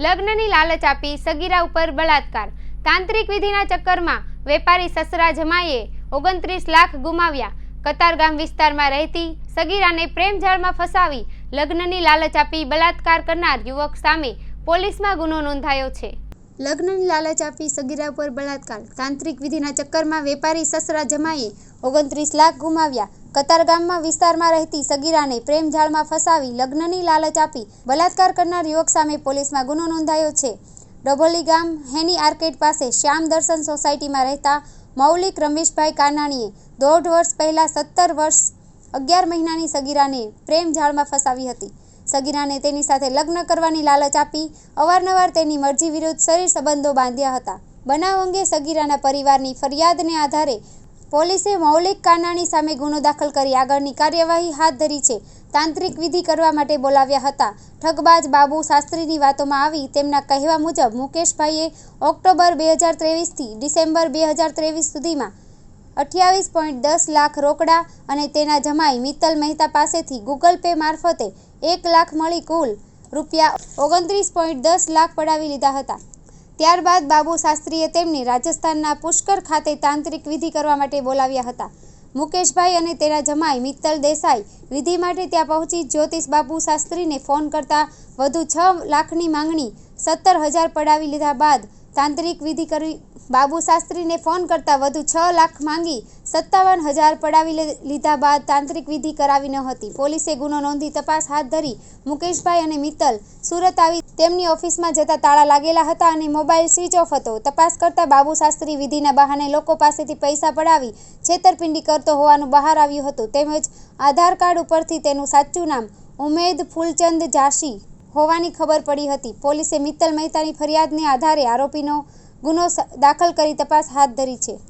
લગ્નની લાલચ આપી સગીરા ઉપર બળાત્કાર. તાંત્રિક વિધિના ચક્કરમાં વેપારી સસરા જમાઈએ 29 લાખ ગુમાવ્યા. કતારગામ વિસ્તારમાં રહેતી સગીરાને પ્રેમજાળમાં ફસાવી લગ્નની લાલચ આપી બળાત્કાર કરનાર યુવક સામે પોલીસમાં ગુનો નોંધાયો છે. લગ્નની લાલચ આપી સગીરા પર બળાત્કાર. તાંત્રિક વિધિના ચક્કરમાં વેપારી સસરા જમાઈએ 29 લાખ ગુમાવ્યા. કતારગામમાં વિસ્તારમાં રહેતી સગીરાને પ્રેમજાળમાં ફસાવી લગ્નની લાલચ આપી બળાત્કાર કરનાર યુવક સામે પોલીસમાં ગુનો નોંધાયો છે. ડભોલી ગામ હેની આર્કેડ પાસે શ્યામ દર્શન સોસાયટીમાં રહેતા મૌલિક રમેશભાઈ કાનાણીએ 1.5 વર્ષ પહેલા 17 વર્ષ 11 મહિનાની સગીરાને પ્રેમજાળમાં ફસાવી હતી. સગીરાને તેની સાથે લગ્ન કરવાની લાલચ આપી અવારનવાર તેની મરજી વિરુદ્ધ શરીર સંબંધો બાંધ્યા હતા. બનાવ અંગે સગીરાના પરિવારની ફરિયાદને આધારે પોલીસે મૌલિક કાનાણી સામે ગુનો દાખલ કરી આગળની કાર્યવાહી હાથ ધરી છે. તાંત્રિક વિધિ કરવા માટે બોલાવ્યા હતા. ઠગબાજ બાબુ શાસ્ત્રીની વાતોમાં આવી તેમના કહેવા મુજબ મુકેશભાઈએ ઓક્ટોબર 2023થી ડિસેમ્બર 2023 સુધીમાં 28.10 લાખ રોકડા અને તેના જમાઈ મિત્તલ મહેતા પાસેથી ગૂગલ પે મારફતે 1 લાખ મળી કુલ રૂપિયા 29.10 લાખ પડાવી લીધા હતા. ત્યારબાદ બાબુ શાસ્ત્રીએ તેમને રાજસ્થાનના પુષ્કર ખાતે તાંત્રિક વિધિ કરવા માટે બોલાવ્યા હતા. મુકેશભાઈ અને તેના જમાઈ મિત્તલ દેસાઈ વિધિ માટે ત્યાં પહોંચી જ્યોતિષ બાબુ શાસ્ત્રીને ફોન કરતા વધુ 6 લાખની માંગણી 17,000 પડાવી લીધા બાદ તાંત્રિક વિધિ કરી. બાબુ શાસ્ત્રીને ફોન કરતા વધુ 6 લાખ માંગી 57,000 પડાવી લીધા બાદ તાંત્રિક વિધિ કરાવી ન હતી. પોલીસે ગુનો નોંધી તપાસ હાથ ધરી. મુકેશભાઈ અને મિત્તલ સુરત આવી તેમની ઓફિસમાં જતા તાળા લાગેલા હતા અને મોબાઈલ સ્વિચ ઓફ હતો. તપાસ કરતા બાબુ શાસ્ત્રી વિધિના બહાને લોકો પાસેથી પૈસા પડાવી છેતરપિંડી કરતો હોવાનું બહાર આવ્યું હતું. તેમજ આધાર કાર્ડ ઉપરથી તેનું સાચું નામ ઉમેદ ફૂલચંદ જાશી હોવાની ખબર પડી હતી. પોલીસે મિત્તલ મહેતાની ફરિયાદને આધારે આરોપીનો ગુનો દાખલ કરી તપાસ હાથ ધરી છે.